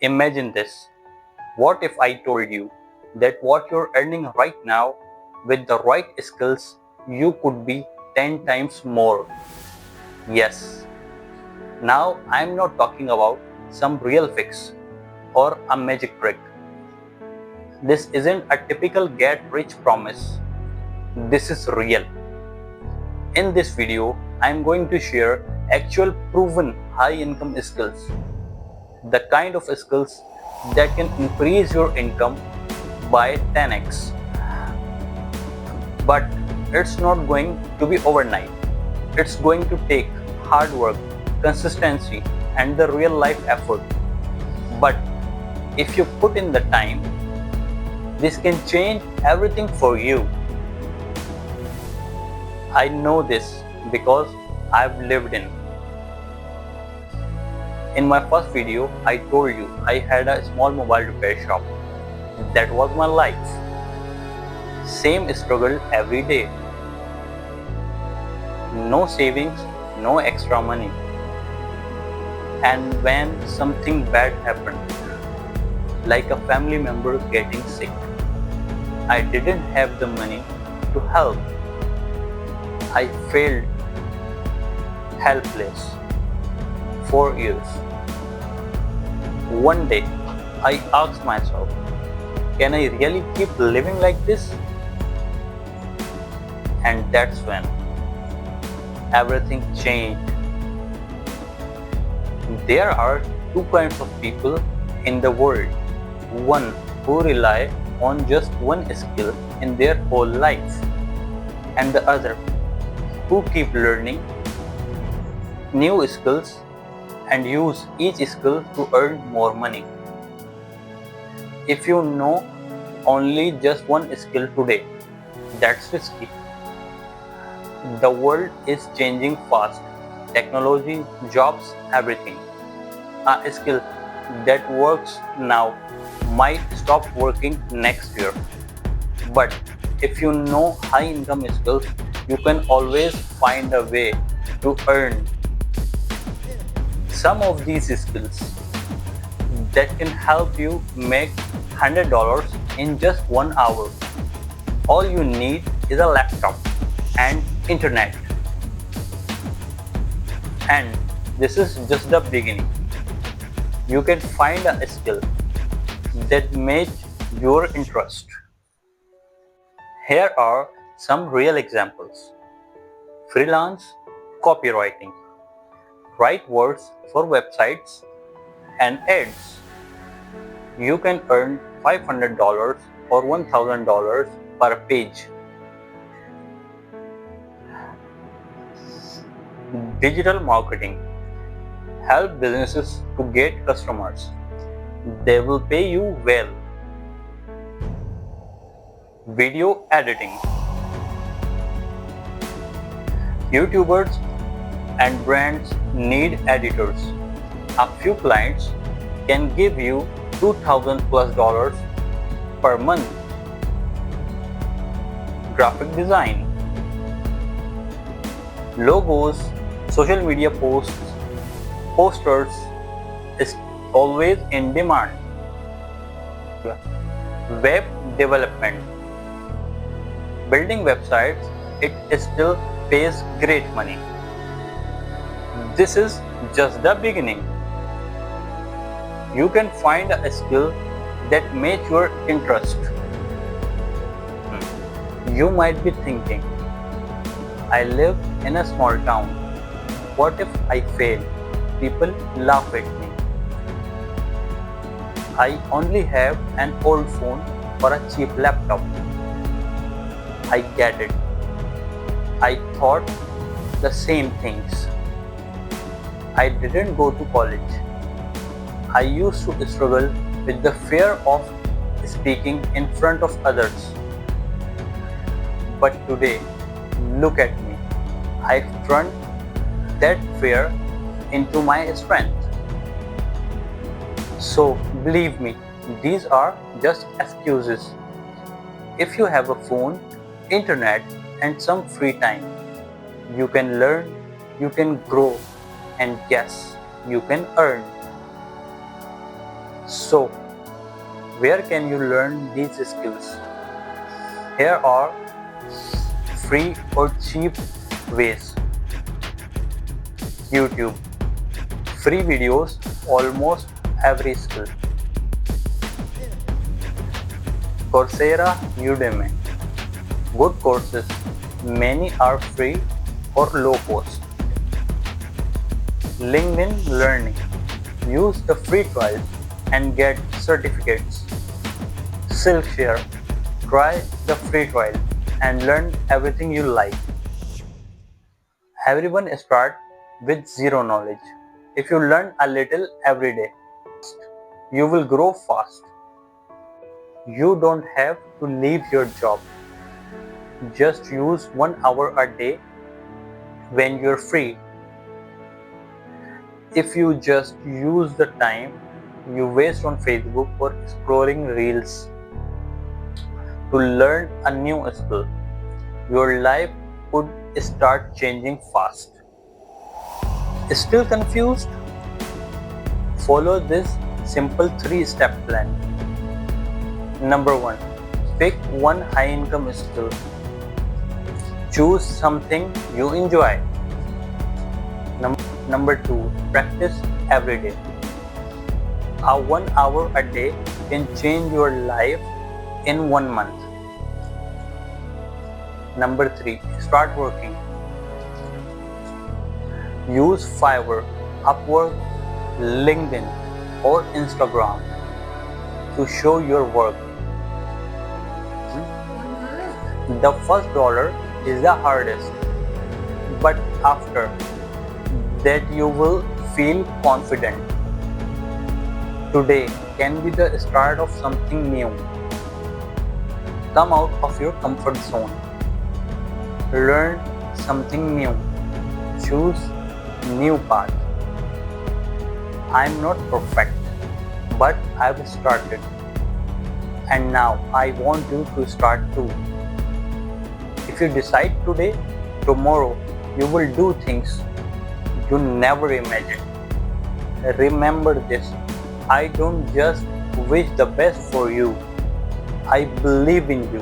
Imagine this. What if I told you that what you're earning right now with the right skills, you could be 10 times more? Yes. Now I'm not talking about some real fix or a magic trick. This isn't a typical get rich promise. This is real. In this video, I'm going to share actual proven high income skills. The kind of skills that can increase your income by 10x. But it's not going to be overnight. It's going to take hard work, consistency, and the real life effort. But if you put in the time, this can change everything for you. I know this because I've lived in. In my first video, I told you I had a small mobile repair shop. That was my life. Same struggle every day. No savings, no extra money. And when something bad happened, like a family member getting sick, I didn't have the money to help. I felt helpless for years. One day, I asked myself, can I really keep living like this? And that's when everything changed. There are two kinds of people in the world. One who rely on just one skill in their whole life, and the other who keep learning new skills and use each skill to earn more money. If you know only just one skill today, that's risky. The world is changing fast. Technology, jobs, everything. A skill that works now might stop working next year. But if you know high income skills, you can always find a way to earn. Some of these skills that can help you make $100 in just 1 hour. All you need is a laptop and internet. And this is just the beginning. You can find a skill that matches your interest. Here are some real examples. Freelance copywriting. Write words for websites and ads. You can earn $500 or $1,000 per page. Digital marketing. Help businesses to get customers. They will pay you well. Video editing. YouTubers and brands need editors. A few clients can give you $2,000+ per month. Graphic design. Logos, social media posts, posters is always in demand. Web development. Building websites, it still pays great money. This is just the beginning. You can find a skill that matches your interest. You might be thinking, I live in a small town. What if I fail? People laugh at me. I only have an old phone or a cheap laptop. I get it. I thought the same things. I didn't go to college. I used to struggle with the fear of speaking in front of others. But today, look at me. I've turned that fear into my strength. So believe me, these are just excuses. If you have a phone, internet, and some free time, you can learn, you can grow, and yes, you can earn. So, where can you learn these skills? Here are free or cheap ways. YouTube. Free videos, almost every skill. Coursera, Udemy. Good courses. Many are free or low cost. LinkedIn Learning. Use the free trials and get certificates. Skillshare. Try the free trial and learn everything you like. Everyone starts with zero knowledge. If you learn a little every day, you will grow fast. You don't have to leave your job. Just use 1 hour a day when you're free. If you just use the time you waste on Facebook or scrolling reels to learn a new skill, your life could start changing fast. Still confused? Follow this simple 3-step plan. Number 1. Pick one high-income skill. Choose something you enjoy. Number 2. Practice every day. A 1 hour a day can change your life in 1 month. Number 3. Start working. Use Fiverr, Upwork, LinkedIn, or Instagram to show your work. The first dollar is the hardest, but after that you will feel confident. Today can be the start of something new. Come out of your comfort zone. Learn something new. Choose new path. I'm not perfect, but I've started. And now I want you to start too. If you decide today, tomorrow you will do things you never imagined. Remember this, I don't just wish the best for you. I believe in you.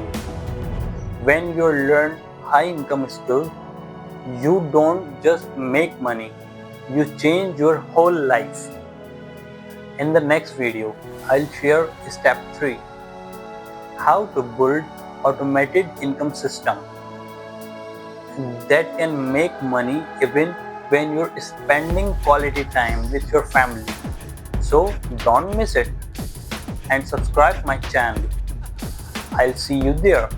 When you learn high income skill, you don't just make money, you change your whole life. In the next video, I'll share step 3. How to build automated income system that can make money even when you're spending quality time with your family. So don't miss it and subscribe my channel. I'll see you there.